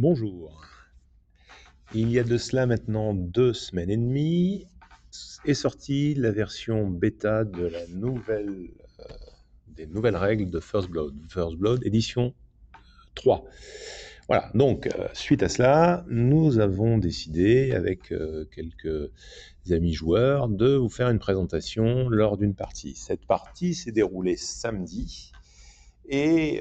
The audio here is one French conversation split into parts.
Bonjour. Il y a de cela maintenant 2 semaines et demie est sortie la version bêta de la nouvelle, des nouvelles règles de First Blood édition 3. Voilà, donc suite à cela, nous avons décidé avec quelques amis joueurs de vous faire une présentation lors d'une partie. Cette partie s'est déroulée samedi. Et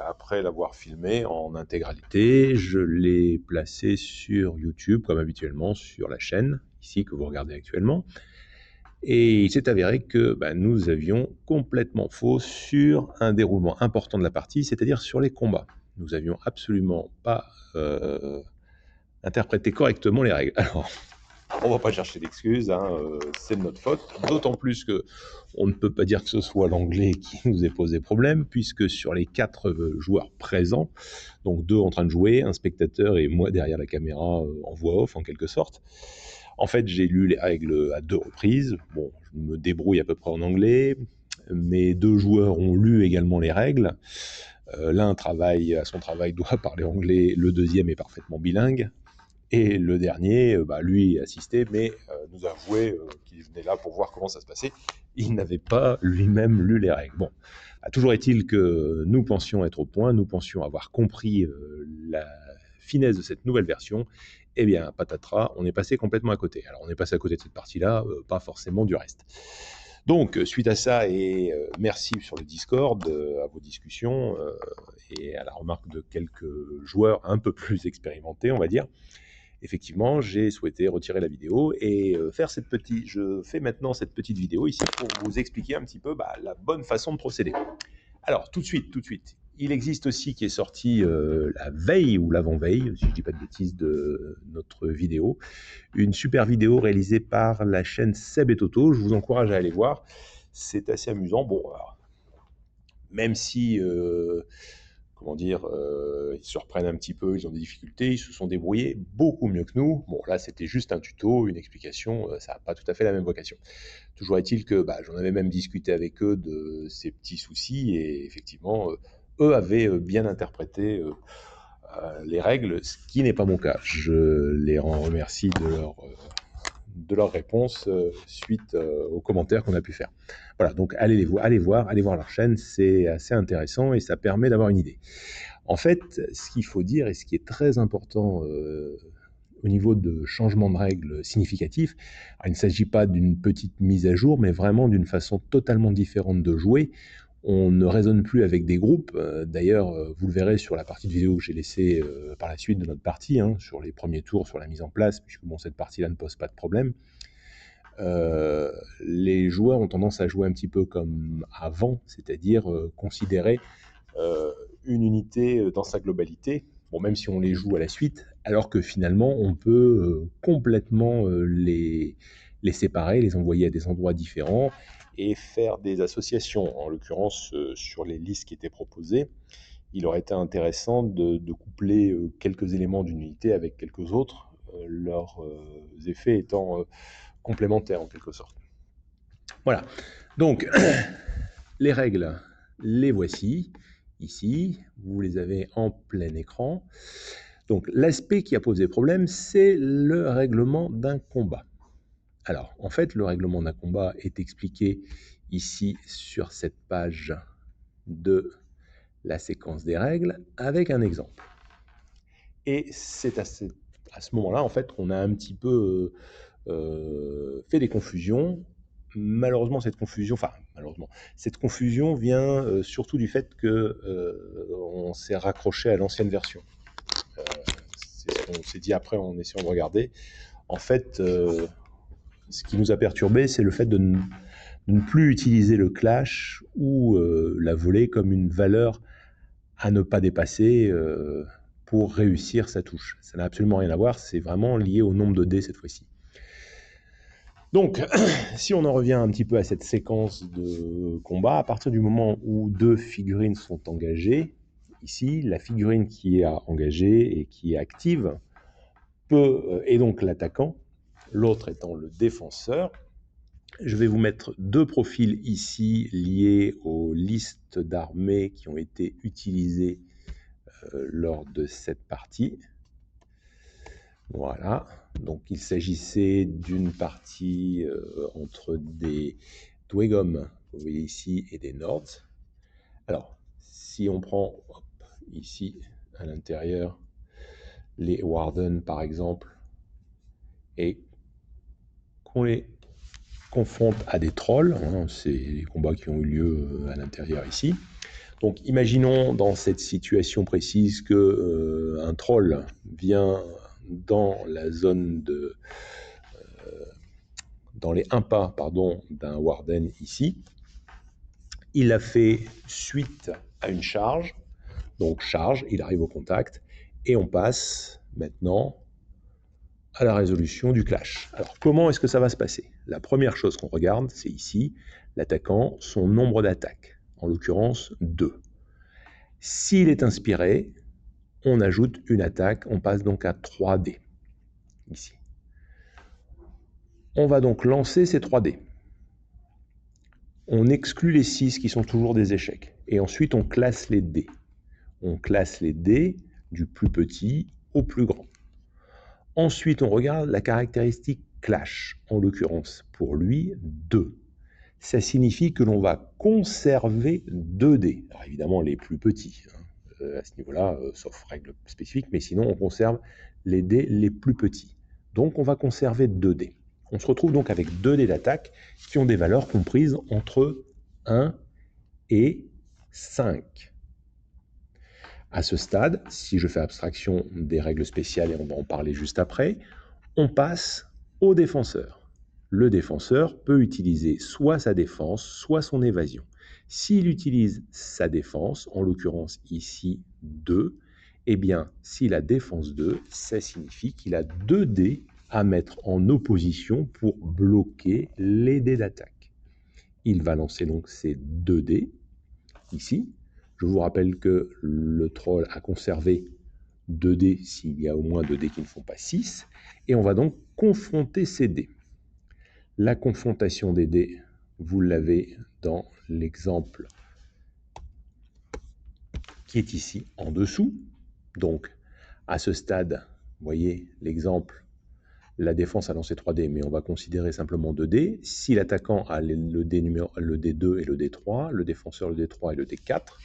après l'avoir filmé en intégralité, je l'ai placé sur YouTube, comme habituellement, sur la chaîne, ici, que vous regardez actuellement. Et il s'est avéré que nous avions complètement faux sur un déroulement important de la partie, c'est-à-dire sur les combats. Nous avions absolument pas interprété correctement les règles. Alors, on va pas chercher d'excuses, c'est de notre faute, d'autant plus que on ne peut pas dire que ce soit l'anglais qui nous ait posé problème, puisque sur les 4 joueurs présents, donc 2 en train de jouer, un spectateur et moi derrière la caméra en voix off en quelque sorte, en fait j'ai lu les règles à 2 reprises. Bon, je me débrouille à peu près en anglais, mes 2 joueurs ont lu également les règles. L'un travaille à son travail, doit parler anglais, le deuxième est parfaitement bilingue. Et le dernier, lui assistait, mais nous avouait qu'il venait là pour voir comment ça se passait. Il n'avait pas lui-même lu les règles. Bon, toujours est-il que nous pensions être au point, nous pensions avoir compris la finesse de cette nouvelle version. Eh bien, patatras, on est passé complètement à côté. Alors, on est passé à côté de cette partie-là, pas forcément du reste. Donc, suite à ça, et merci sur le Discord, à vos discussions, et à la remarque de quelques joueurs un peu plus expérimentés, on va dire, effectivement, j'ai souhaité retirer la vidéo et je fais maintenant cette petite vidéo ici pour vous expliquer un petit peu la bonne façon de procéder. Alors, tout de suite, il existe aussi qui est sorti la veille ou l'avant-veille, si je ne dis pas de bêtises, de notre vidéo, une super vidéo réalisée par la chaîne Seb et Toto. Je vous encourage à aller voir. C'est assez amusant. Bon, alors, même si ils se reprennent un petit peu, ils ont des difficultés, ils se sont débrouillés beaucoup mieux que nous. Bon, là, c'était juste un tuto, une explication, ça n'a pas tout à fait la même vocation. Toujours est-il que j'en avais même discuté avec eux de ces petits soucis, et effectivement, eux avaient bien interprété les règles, ce qui n'est pas mon cas. Je les remercie de leur réponse suite aux commentaires qu'on a pu faire. Voilà, donc allez voir leur chaîne, c'est assez intéressant et ça permet d'avoir une idée. En fait, ce qu'il faut dire et ce qui est très important au niveau de changement de règles significatifs, il ne s'agit pas d'une petite mise à jour, mais vraiment d'une façon totalement différente de jouer. On ne raisonne plus avec des groupes. D'ailleurs, vous le verrez sur la partie de vidéo que j'ai laissée par la suite de notre partie, sur les premiers tours, sur la mise en place, puisque cette partie-là ne pose pas de problème. Les joueurs ont tendance à jouer un petit peu comme avant, c'est-à-dire considérer une unité dans sa globalité, même si on les joue à la suite, alors que finalement on peut complètement les séparer, les envoyer à des endroits différents et faire des associations. En l'occurrence, sur les listes qui étaient proposées, il aurait été intéressant de coupler quelques éléments d'une unité avec quelques autres, leurs effets étant complémentaires en quelque sorte. Voilà, donc les règles, les voici, ici, vous les avez en plein écran. Donc l'aspect qui a posé problème, c'est le règlement d'un combat. Alors, en fait, le règlement d'un combat est expliqué ici sur cette page de la séquence des règles avec un exemple. Et c'est à ce moment-là, en fait, qu'on a un petit peu fait des confusions. Malheureusement, cette confusion vient surtout du fait qu'on s'est raccroché à l'ancienne version. C'est ce qu'on s'est dit après en essayant de regarder. En fait, ce qui nous a perturbé, c'est le fait de ne plus utiliser le clash ou la volée comme une valeur à ne pas dépasser pour réussir sa touche. Ça n'a absolument rien à voir, c'est vraiment lié au nombre de dés cette fois-ci. Donc, si on en revient un petit peu à cette séquence de combat, à partir du moment où 2 figurines sont engagées, ici, la figurine qui est engagée et qui est active est donc l'attaquant, l'autre étant le défenseur. Je vais vous mettre 2 profils ici liés aux listes d'armées qui ont été utilisées lors de cette partie. Voilà, donc il s'agissait d'une partie entre des Dwegom, vous voyez ici, et des Nords. Alors, si on prend ici, à l'intérieur, les Warden, par exemple, et qu'on les confronte à des trolls, hein, c'est les combats qui ont eu lieu à l'intérieur ici. Donc, imaginons dans cette situation précise que un troll vient dans la zone de... dans les 1 pas, pardon, d'un Warden ici. Il a fait suite à une charge, donc charge, il arrive au contact, et on passe maintenant à la résolution du clash. Alors, comment est-ce que ça va se passer? La première chose qu'on regarde, c'est ici, l'attaquant, son nombre d'attaques, en l'occurrence 2. S'il est inspiré, on ajoute une attaque, on passe donc à 3D, ici. On va donc lancer ces 3D. On exclut les 6 qui sont toujours des échecs. Et ensuite, on classe les dés. On classe les dés du plus petit au plus grand. Ensuite, on regarde la caractéristique clash, en l'occurrence pour lui 2. Ça signifie que l'on va conserver 2 dés. Alors évidemment les plus petits, hein, à ce niveau-là, sauf règle spécifique, mais sinon on conserve les dés les plus petits. Donc on va conserver 2 dés. On se retrouve donc avec 2 dés d'attaque qui ont des valeurs comprises entre 1 et 5. À ce stade, si je fais abstraction des règles spéciales, et on va en parler juste après, on passe au défenseur. Le défenseur peut utiliser soit sa défense, soit son évasion. S'il utilise sa défense, en l'occurrence ici 2, eh bien, s'il a défense 2, ça signifie qu'il a 2 dés à mettre en opposition pour bloquer les dés d'attaque. Il va lancer donc ces 2 dés, ici. Je vous rappelle que le troll a conservé 2 dés s'il y a au moins 2 dés qui ne font pas 6. Et on va donc confronter ces dés. La confrontation des dés, vous l'avez dans l'exemple qui est ici en dessous. Donc, à ce stade, vous voyez l'exemple, la défense a lancé 3 dés, mais on va considérer simplement 2 dés. Si l'attaquant a le dé 2 et le dé 3, le défenseur le dé 3 et le dé 4,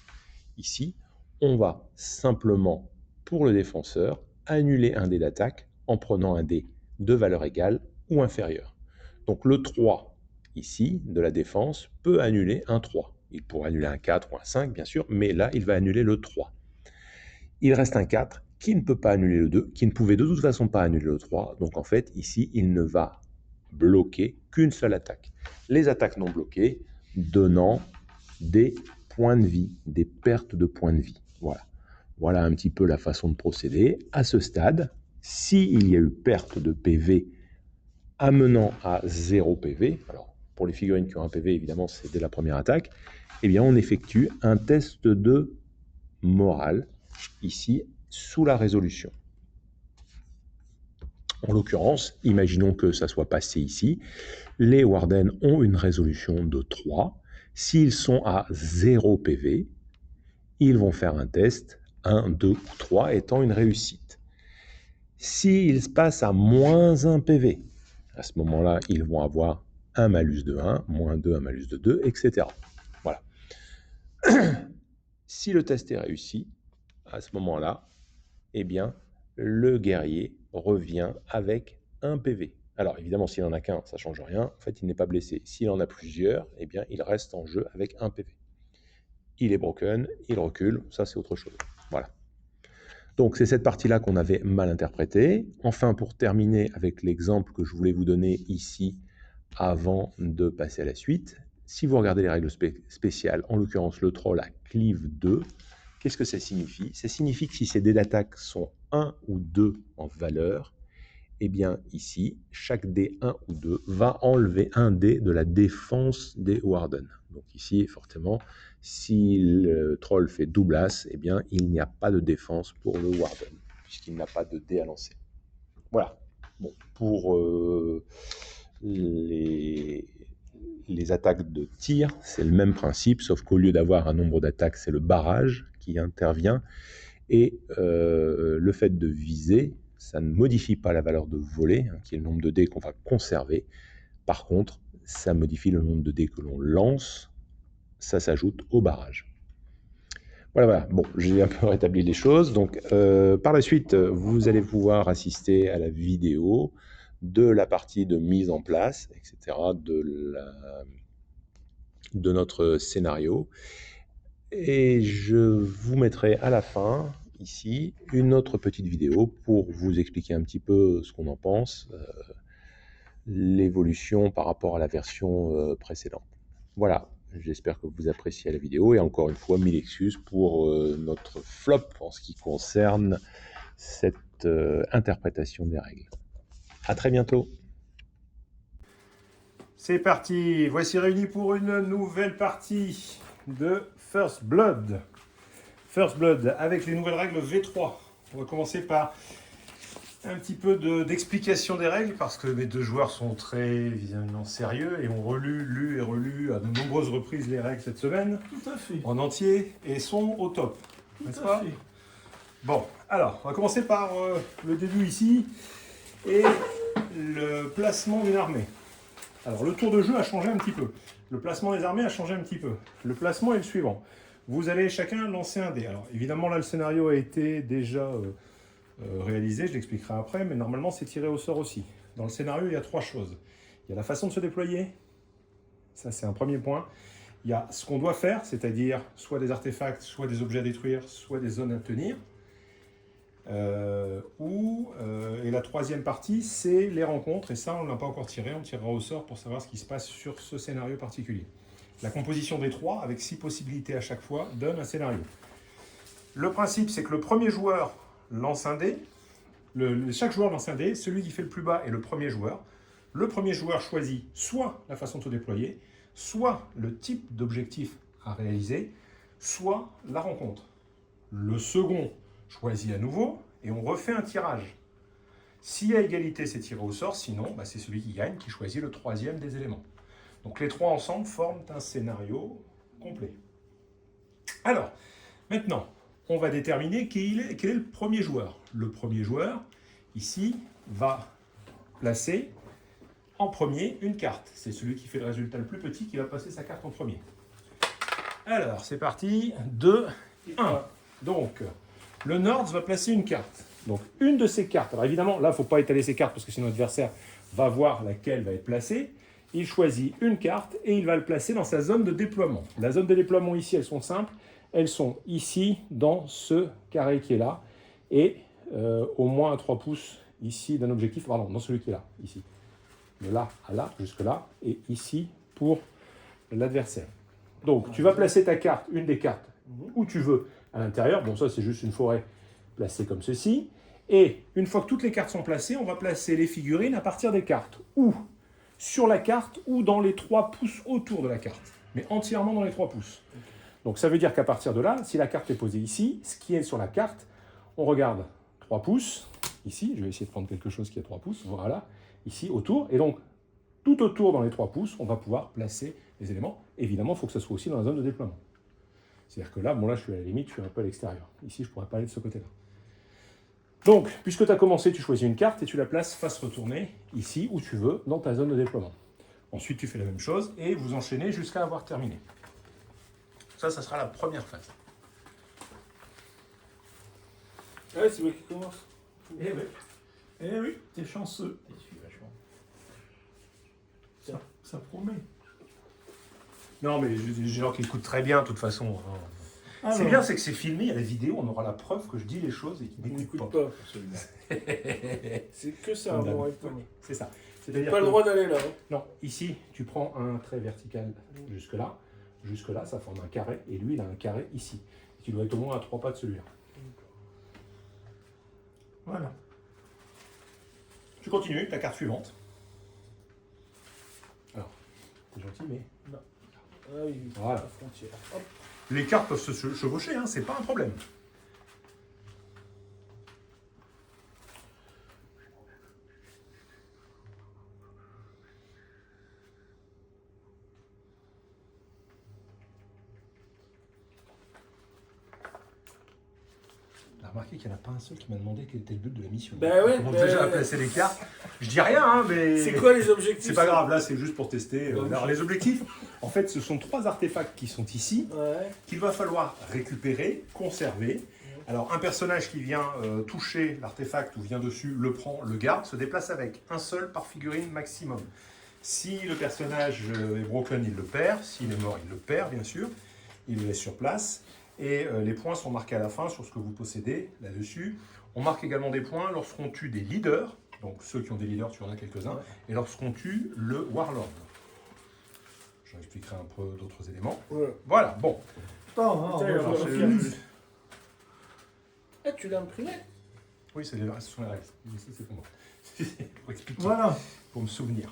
ici, on va simplement, pour le défenseur, annuler un dé d'attaque en prenant un dé de valeur égale ou inférieure. Donc le 3, ici, de la défense, peut annuler un 3. Il pourrait annuler un 4 ou un 5, bien sûr, mais là, il va annuler le 3. Il reste un 4 qui ne peut pas annuler le 2, qui ne pouvait de toute façon pas annuler le 3. Donc en fait, ici, il ne va bloquer qu'une seule attaque. Les attaques non bloquées donnant des points de vie, des pertes de points de vie. Voilà. Voilà un petit peu la façon de procéder. À ce stade, s'il y a eu perte de PV amenant à 0 PV, alors pour les figurines qui ont un PV, évidemment, c'est dès la première attaque, eh bien, on effectue un test de morale, ici, sous la résolution. En l'occurrence, imaginons que ça soit passé ici. Les Warden ont une résolution de 3. S'ils sont à 0 PV, ils vont faire un test, 1, 2 ou 3 étant une réussite. S'ils se passent à moins 1 PV, à ce moment-là, ils vont avoir un malus de 1, moins 2, un malus de 2, etc. Voilà. Si le test est réussi, à ce moment-là, eh bien, le guerrier revient avec 1 PV. Alors, évidemment, s'il n'en a qu'un, ça ne change rien. En fait, il n'est pas blessé. S'il en a plusieurs, eh bien, il reste en jeu avec 1 PV. Il est broken, il recule, ça c'est autre chose. Voilà. Donc c'est cette partie-là qu'on avait mal interprétée. Enfin, pour terminer avec l'exemple que je voulais vous donner ici avant de passer à la suite, si vous regardez les règles spéciales, en l'occurrence le troll à cleave 2, qu'est-ce que ça signifie? Ça signifie que si ces dés d'attaque sont 1 ou 2 en valeur, eh bien ici, chaque dé 1 ou 2 va enlever un dé de la défense des Warden. Donc ici, fortement, si le troll fait double as, eh bien il n'y a pas de défense pour le Warden, puisqu'il n'a pas de dé à lancer. Voilà. Bon, pour les attaques de tir, c'est le même principe, sauf qu'au lieu d'avoir un nombre d'attaques, c'est le barrage qui intervient. Et le fait de viser, ça ne modifie pas la valeur de volée, hein, qui est le nombre de dés qu'on va conserver. Par contre, ça modifie le nombre de dés que l'on lance. Ça s'ajoute au barrage. Voilà. Bon, j'ai un peu rétabli les choses. Donc, par la suite, vous allez pouvoir assister à la vidéo de la partie de mise en place, etc., de notre scénario. Et je vous mettrai à la fin, ici, une autre petite vidéo pour vous expliquer un petit peu ce qu'on en pense, l'évolution par rapport à la version précédente. Voilà, j'espère que vous appréciez la vidéo et encore une fois, 1000 excuses pour notre flop en ce qui concerne cette interprétation des règles. À très bientôt. C'est parti, voici réunis pour une nouvelle partie de First Blood. First Blood avec les nouvelles règles V3. On va commencer par un petit peu d'explication des règles parce que mes deux joueurs sont très évidemment sérieux et ont lu et relu à de nombreuses reprises les règles cette semaine. Tout à fait. En entier et sont au top. N'est-ce pas ? Fait. Bon, alors, on va commencer par le début ici et le placement d'une armée. Alors, le tour de jeu a changé un petit peu. Le placement des armées a changé un petit peu. Le placement est le suivant. Vous allez chacun lancer un dé. Alors, évidemment, là, le scénario a été déjà réalisé, je l'expliquerai après, mais normalement, c'est tiré au sort aussi. Dans le scénario, il y a trois choses. Il y a la façon de se déployer. Ça, c'est un premier point. Il y a ce qu'on doit faire, c'est-à-dire soit des artefacts, soit des objets à détruire, soit des zones à tenir. Et la troisième partie, c'est les rencontres, et ça, on ne l'a pas encore tiré, on tirera au sort pour savoir ce qui se passe sur ce scénario particulier. La composition des trois, avec 6 possibilités à chaque fois, donne un scénario. Le principe, c'est que le premier joueur lance un dé, chaque joueur lance un dé, celui qui fait le plus bas est le premier joueur. Le premier joueur choisit soit la façon de se déployer, soit le type d'objectif à réaliser, soit la rencontre. Le second choisit à nouveau et on refait un tirage. S'il y a égalité, c'est tiré au sort, sinon c'est celui qui gagne qui choisit le troisième des éléments. Donc les trois ensemble forment un scénario complet. Alors, maintenant, on va déterminer quel est le premier joueur. Le premier joueur, ici, va placer en premier une carte. C'est celui qui fait le résultat le plus petit qui va passer sa carte en premier. Alors, c'est parti. 2, 1. Donc, le Nord va placer une carte. Donc, une de ces cartes. Alors, évidemment, là, il ne faut pas étaler ces cartes parce que sinon l'adversaire va voir laquelle va être placée. Il choisit une carte et il va le placer dans sa zone de déploiement. La zone de déploiement ici, elles sont simples. Elles sont ici, dans ce carré qui est là, et au moins à 3 pouces ici d'un objectif, pardon, dans celui qui est là, ici. De là à là, jusque là, et ici pour l'adversaire. Donc, tu vas placer ta carte, une des cartes, où tu veux, à l'intérieur. Bon, ça, c'est juste une forêt placée comme ceci. Et une fois que toutes les cartes sont placées, on va placer les figurines à partir des cartes. Ou sur la carte, ou dans les 3 pouces autour de la carte. Mais entièrement dans les 3 pouces. Donc, ça veut dire qu'à partir de là, si la carte est posée ici, ce qui est sur la carte, on regarde 3 pouces. Ici, je vais essayer de prendre quelque chose qui est 3 pouces. Voilà, ici, autour. Et donc, tout autour dans les 3 pouces, on va pouvoir placer les éléments. Évidemment, il faut que ça soit aussi dans la zone de déploiement. C'est-à-dire que là, bon là, je suis à la limite, je suis un peu à l'extérieur. Ici, je ne pourrais pas aller de ce côté-là. Donc, puisque tu as commencé, tu choisis une carte et tu la places face retournée, ici, où tu veux, dans ta zone de déploiement. Ensuite, tu fais la même chose et vous enchaînez jusqu'à avoir terminé. Ça sera la première phase. Ouais, c'est moi qui commence. Eh oui. Eh oui, t'es chanceux. Ça promet. Non, mais j'ai des gens qui écoutent très bien, de toute façon. C'est bien, c'est que c'est filmé, il y a la vidéo, on aura la preuve que je dis les choses et qu'ils n'écoutent pas. Absolument. C'est que ça, c'est ça. C'est pas le droit d'aller là. Non, ici, tu prends un trait vertical jusque-là. Jusque-là, ça forme un carré. Et lui, il a un carré ici. Tu dois être au moins à 3 pas de celui-là. Voilà. Tu continues, ta carte suivante. Alors, c'est gentil, mais... Non. Ah oui, voilà. La frontière. Hop. Les cartes peuvent se chevaucher, hein, c'est pas un problème. remarqué qu'il n'y en a pas un seul qui m'a demandé quel était le but de la mission. Bah ouais, On commence bah déjà à ouais. placer les cartes. Je dis rien, hein, mais... C'est quoi les objectifs? C'est pas grave, là c'est juste pour tester. Donc, Alors les objectifs, en fait ce sont 3 artefacts qui sont ici, Ouais. qu'il va falloir récupérer, conserver. Alors un personnage qui vient toucher l'artefact ou vient dessus, le prend, le garde, se déplace avec un seul par figurine maximum. Si le personnage est broken, il le perd. S'il est mort, il le perd bien sûr. Il le laisse sur place. Et les points sont marqués à la fin sur ce que vous possédez là-dessus. On marque également des points lorsqu'on tue des leaders. Donc ceux qui ont des leaders, tu en as quelques-uns. Et lorsqu'on tue le warlord. J'en expliquerai un peu d'autres éléments. Ouais. Voilà, bon. Attends, Putain, il va on falloir finit. Ah, tu l'as imprimé? Oui, ce sont les règles. Ça, c'est pour moi. Pour expliquer, Voilà. pour me souvenir.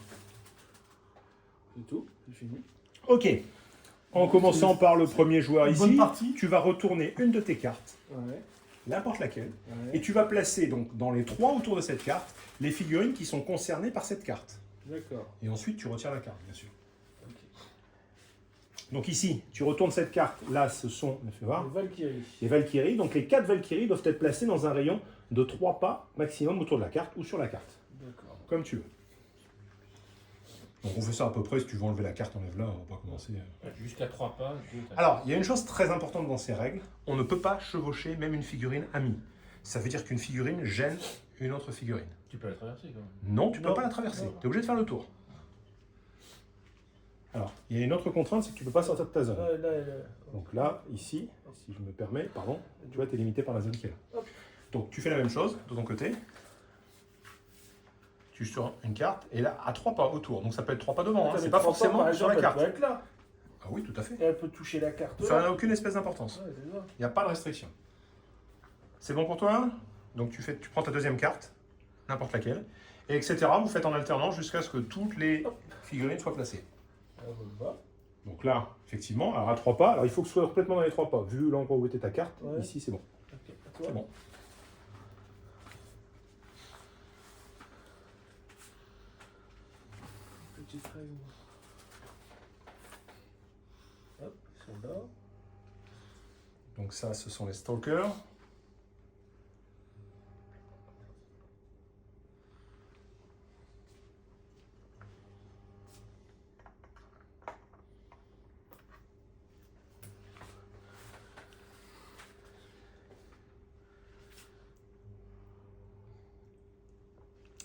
C'est tout, c'est fini. Ok. En commençant par le premier joueur Une ici, bonne partie. tu vas retourner une de tes cartes, Ouais. n'importe laquelle, Ouais. et tu vas placer donc dans les 3 autour de cette carte les figurines qui sont concernées par cette carte. D'accord. Et ensuite, tu retires la carte, bien sûr. Ok. Donc ici, tu retournes cette carte. Là, ce sont, fais voir, Valkyrie. les Valkyries. Donc les 4 Valkyries doivent être placées dans un rayon de 3 pas maximum autour de la carte ou sur la carte, D'accord. comme tu veux. Donc on fait ça à peu près. Si tu veux enlever la carte, enlève-la. On va pas commencer. Jusqu'à 3 pas. Alors, il y a une chose très importante dans ces règles. On ne peut pas chevaucher même une figurine amie. Ça veut dire qu'une figurine gêne une autre figurine. Tu peux la traverser quand même. Non, tu ne peux Non. pas la traverser. Non. Tu es obligé de faire le tour. Alors, il y a une autre contrainte, c'est que tu ne peux pas sortir de ta zone. Ouais, là. Donc là, ici, si je me permets, pardon, tu vois, tu es limité par la zone qui est là. Hop. Donc tu fais la même chose de ton côté. Tu sors une carte, et là, à 3 pas autour. Donc ça peut être 3 pas devant, hein, c'est pas forcément sur la carte. Elle peut être là. Ah oui, tout à fait. Et elle peut toucher la carte. Ça là. n'a aucune espèce d'importance. Ouais, c'est ça. Il n'y a pas de restriction. C'est bon pour toi? Donc tu prends ta deuxième carte, n'importe laquelle, et etc. Vous faites en alternance jusqu'à ce que toutes les figurines soient placées. Ah, on va. Donc là, effectivement, alors à 3 pas, alors il faut que ce soit complètement dans les 3 pas. Vu l'endroit où était ta carte, Ouais. ici c'est bon. Ok, à toi. C'est bon. Petite règle. Hop, ils sont là. Donc ça, ce sont les stalkers.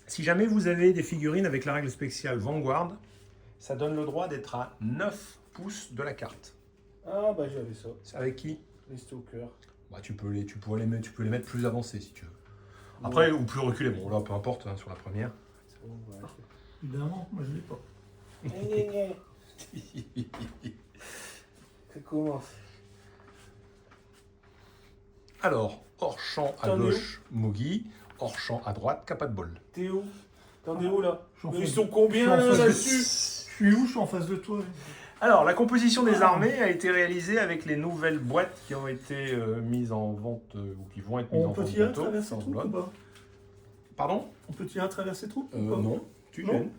Si jamais vous avez des figurines avec la règle spéciale Vanguard, ça donne le droit d'être à 9 pouces de la carte. Ah, bah j'avais ça. C'est avec qui? Les stalkers. Bah, tu peux les mettre plus avancés si tu veux. Après, ou plus reculés. Bon, là, peu importe, hein, sur la première. C'est bon, voilà. Évidemment, moi je l'ai pas. Gna, gna, gna. Ça commence. Alors, hors champ à T'en es gauche, Mogi. Hors champ à droite, Capat de Bol. T'es où? T'en es où là? Je suis en Mais face- ils sont je combien suis en face de- là-dessus? Je suis où? Je suis en face de toi. Alors, la composition des armées a été réalisée avec les nouvelles boîtes qui ont été mises en vente, ou qui vont être mises en On peut vente tirer à bientôt. travers C'est ces en troupes ou bloc. pas? Pardon? On peut tirer à travers ces troupes ou pas? Non, tu Non. gênes.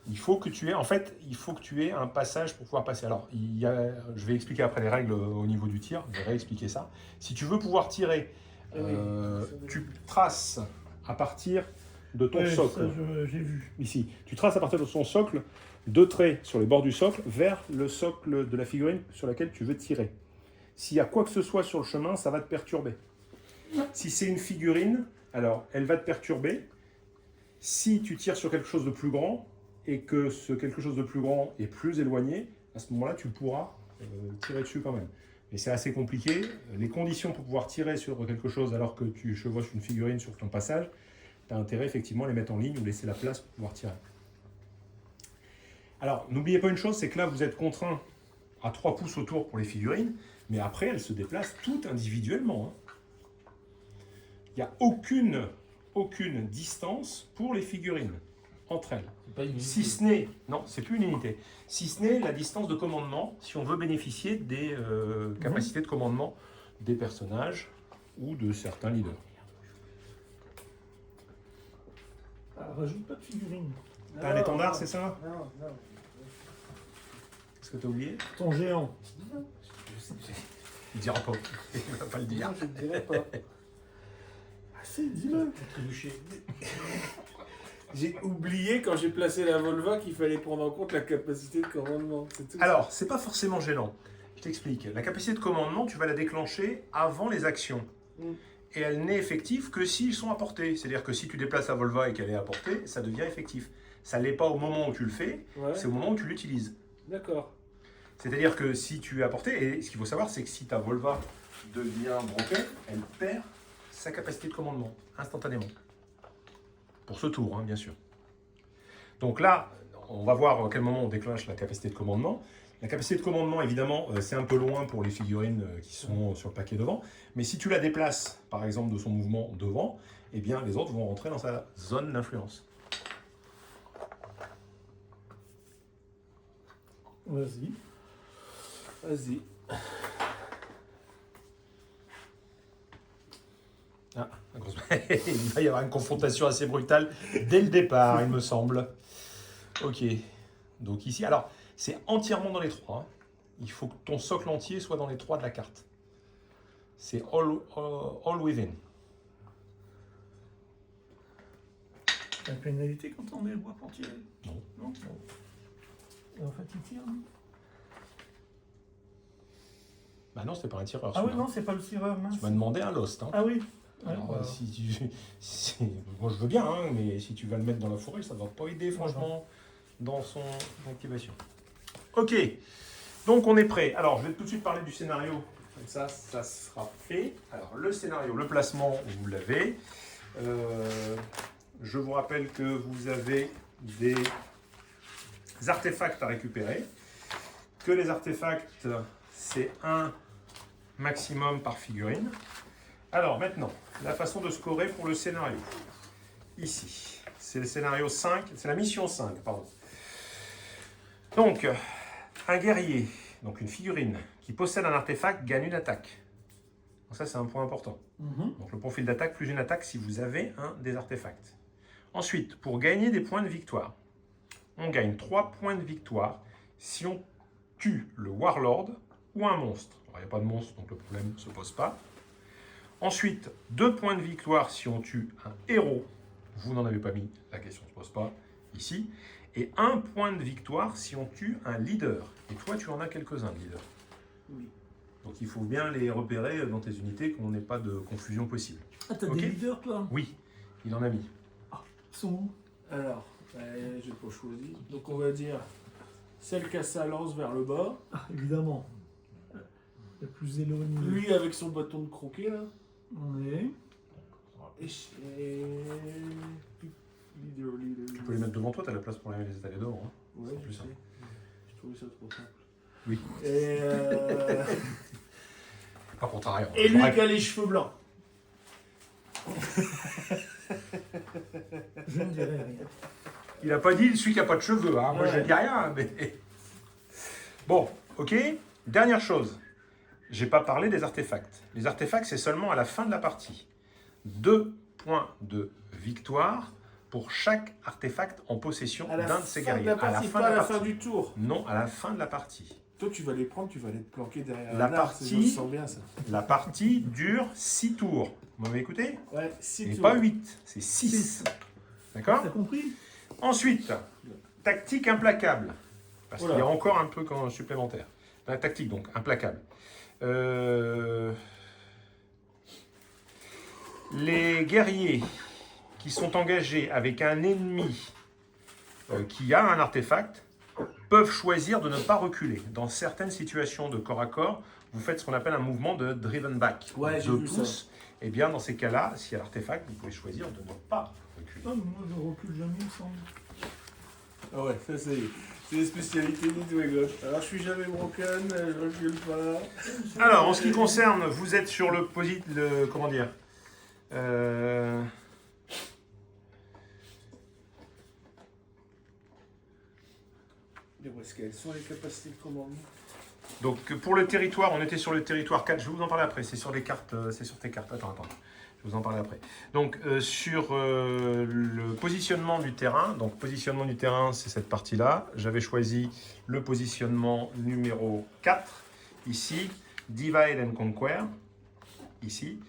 Il faut que tu aies un passage pour pouvoir passer. Alors, je vais expliquer après les règles au niveau du tir, je vais réexpliquer ça. Si tu veux pouvoir tirer, Ah oui. tu traces à partir de ton Ouais, socle. ça, j'ai vu. Ici, tu traces à partir de son socle 2 traits sur les bords du socle vers le socle de la figurine sur laquelle tu veux tirer. S'il y a quoi que ce soit sur le chemin, ça va te perturber. Si c'est une figurine, alors elle va te perturber. Si tu tires sur quelque chose de plus grand et que ce quelque chose de plus grand est plus éloigné, à ce moment-là, tu pourras tirer dessus quand même. Mais c'est assez compliqué. Les conditions pour pouvoir tirer sur quelque chose alors que tu chevauches une figurine sur ton passage, tu as intérêt effectivement à les mettre en ligne ou laisser la place pour pouvoir tirer. Alors, n'oubliez pas une chose, c'est que là, vous êtes contraint à 3 pouces autour pour les figurines, mais après, elles se déplacent toutes individuellement. hein. Il n'y a aucune distance pour les figurines entre elles. C'est pas une Si ce n'est, non, c'est plus une unité, si ce n'est la distance de commandement, si on veut bénéficier des capacités de commandement des personnages ou de certains leaders. Ah, rajoute pas de figurines. T'as un étendard, c'est ça? Non, non. Est-ce que t'as oublié? Ton géant. Il dira pas. Il va pas le dire. Non, je ne dirais pas. Ah si, dis-le. Trébucher. J'ai oublié quand j'ai placé la Volva qu'il fallait prendre en compte la capacité de commandement. C'est tout. Alors, c'est pas forcément gênant. Je t'explique. La capacité de commandement, tu vas la déclencher avant les actions. Mm. Et elle n'est effective que s'ils sont à portée. C'est-à-dire que si tu déplaces la Volva et qu'elle est à portée, ça devient effectif. Ça ne l'est pas au moment où tu le fais, Ouais, c'est au moment où tu l'utilises. d'accord. C'est-à-dire que si tu es à portée, et ce qu'il faut savoir, c'est que si ta Volva devient broken, elle perd sa capacité de commandement instantanément. Pour ce tour, hein, bien sûr. Donc là, on va voir à quel moment on déclenche la capacité de commandement. La capacité de commandement, évidemment, c'est un peu loin pour les figurines qui sont sur le paquet devant. Mais si tu la déplaces, par exemple, de son mouvement devant, eh bien, les autres vont rentrer dans sa zone d'influence. Vas-y. Vas-y. Ah, il va y avoir une confrontation assez brutale dès le départ, il me semble. Ok. Donc ici, alors, c'est entièrement dans les 3. Hein. Il faut que ton socle entier soit dans les 3 de la carte. C'est all within. T'as une pénalité quand on met le bois pour tirer? Non. Non. Et en fait, il tire. Non Bah non, c'était pas un tireur. Ah oui, celui-là. non, c'est pas le tireur, mince. Tu m'as demandé un lost. Hein. Ah oui. Ouais, Alors, bah, si tu... Moi, je veux bien, hein, mais si tu vas le mettre dans la forêt, ça ne va pas aider, franchement, dans son activation. Ok. Donc, on est prêt. Alors, je vais tout de suite parler du scénario. Comme ça sera fait. Alors, le scénario, le placement, vous l'avez. Je vous rappelle que vous avez des artefacts à récupérer. Que les artefacts, c'est un maximum par figurine. Alors maintenant, la façon de scorer pour le scénario. Ici, c'est le scénario 5, c'est la mission 5, pardon. Donc, un guerrier, donc une figurine, qui possède un artefact gagne une attaque. Donc ça, c'est un point important. Donc le profil d'attaque plus une attaque si vous avez un des artefacts. Ensuite, pour gagner des points de victoire, on gagne 3 points de victoire si on tue le Warlord ou un monstre. Alors, il n'y a pas de monstre, donc le problème ne se pose pas. Ensuite, 2 points de victoire si on tue un héros. Vous n'en avez pas mis, la question ne se pose pas ici. Et 1 point de victoire si on tue un leader. Et toi, tu en as quelques-uns de leaders. Oui. Donc il faut bien les repérer dans tes unités, qu'on n'ait pas de confusion possible. Ah, t'as Ok. des leaders, toi? Oui, il en a mis. Ils sont où? Alors, j'ai pas choisi. Donc on va dire celle qui a sa lance vers le bas. Ah, évidemment. Le plus éloigné. Lui avec son bâton de croquet là. On est. Leader. Tu peux les mettre devant toi, tu as la place pour les étaler devant. Hein. Ouais, C'est plus je sais. simple. Je trouvais ça trop simple. Oui. Et, Par contre, arrière. et lui qui a les cheveux blancs. Je ne dirai rien. Il n'a pas dit celui qui n'a pas de cheveux. Hein. Moi, Ouais. je ne dis rien. Mais... Bon, ok. Dernière chose. J'ai pas parlé des artefacts. Les artefacts, c'est seulement à la fin de la partie. 2 points de victoire pour chaque artefact en possession À la d'un de ces fin de guerriers. la partie, pas à la fin du tour. Non, à la fin de la partie. Toi, tu vas les prendre, tu vas les planquer derrière La un arbre, partie- je sens bien ça. La partie dure 6 tours. Vous m'avez écouté? Ouais, si Et tu pas 8, c'est 6. D'accord? T'as compris? Ensuite, tactique implacable. Parce Oula. qu'il y a encore un peu supplémentaire. La tactique, donc, implacable. Les guerriers qui sont engagés avec un ennemi qui a un artefact peuvent choisir de ne pas reculer. Dans certaines situations de corps à corps, vous faites ce qu'on appelle un mouvement de driven back. Ouais, j'ai de vu ça. pouce. Et bien, dans ces cas-là, s'il y a l'artefact, vous pouvez choisir de ne pas reculer. Oh, moi, je recule jamais, il me semble. Ah ouais, ça c'est les spécialités d'Idwegot. Alors je suis jamais broken, je recule pas. Alors, en ce qui concerne, vous êtes sur le comment dire Mais où est-ce qu'elles sont les capacités de commandement? donc, pour le territoire, on était sur le territoire 4. Je vais vous en parler après. C'est sur les cartes, c'est sur tes cartes. Attends. Je vais vous en parler après. Donc, sur le positionnement du terrain. Donc, positionnement du terrain, c'est cette partie-là. J'avais choisi le positionnement numéro 4, ici. Divide and Conquer, ici.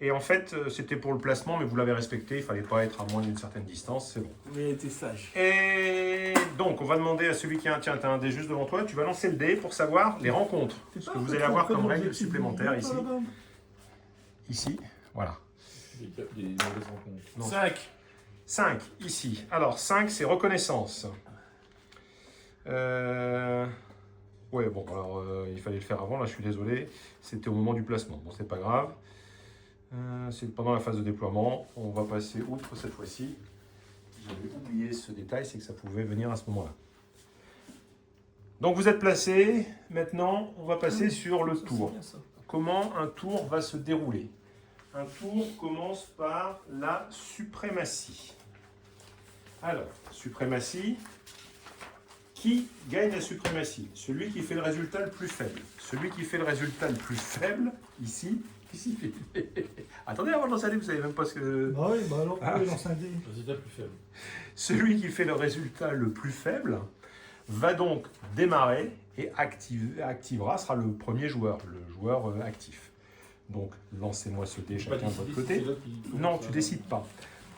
Et en fait, c'était pour le placement, mais vous l'avez respecté, il ne fallait pas être à moins d'une certaine distance, c'est bon. Vous avez été sage. Et donc, on va demander à celui qui a un, tiens, tu as un dé juste devant toi, tu vas lancer le dé pour savoir les rencontres. Ce que vous allez avoir comme règle supplémentaire ici. Ici, voilà. Des mauvaises rencontres. Non. 5. 5, ici. Alors, 5, c'est reconnaissance. Ouais, bon, alors, il fallait le faire avant, là, je suis désolé. C'était au moment du placement. Bon, c'est pas grave. C'est pendant la phase de déploiement. On va passer outre cette fois-ci. J'avais oublié ce détail, c'est que ça pouvait venir à ce moment-là. Donc, vous êtes placé. Maintenant, on va passer sur le tour. Comment un tour va se dérouler? Un tour commence par la suprématie. Alors, suprématie, qui gagne la suprématie? Celui qui fait le résultat le plus faible. Celui qui fait le résultat le plus faible, ici, attendez, avant de lancer un dé, vous savez même pas ce que... Bah oui, bah alors, Ah. oui, lance un dé. Résultat plus faible. Celui qui fait le résultat le plus faible va donc démarrer et activera, sera le premier joueur, le joueur actif. Donc, lancez-moi ce dé chacun de votre côté. Non, tu décides pas.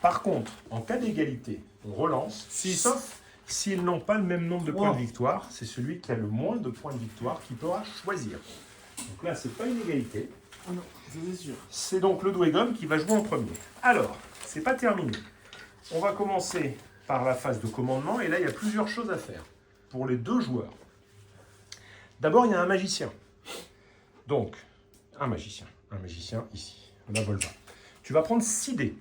Par contre, en cas d'égalité, on relance, sauf s'ils n'ont pas le même nombre de points de victoire. C'est celui qui a le moins de points de victoire qui pourra choisir. Donc là, c'est pas une égalité. Ah non, c'est sûr. C'est donc le Dwegom qui va jouer en premier. Alors, c'est pas terminé. On va commencer par la phase de commandement, et là, il y a plusieurs choses à faire pour les deux joueurs. D'abord, il y a un magicien. Donc, un magicien ici, la Volva. Tu vas prendre 6 dés.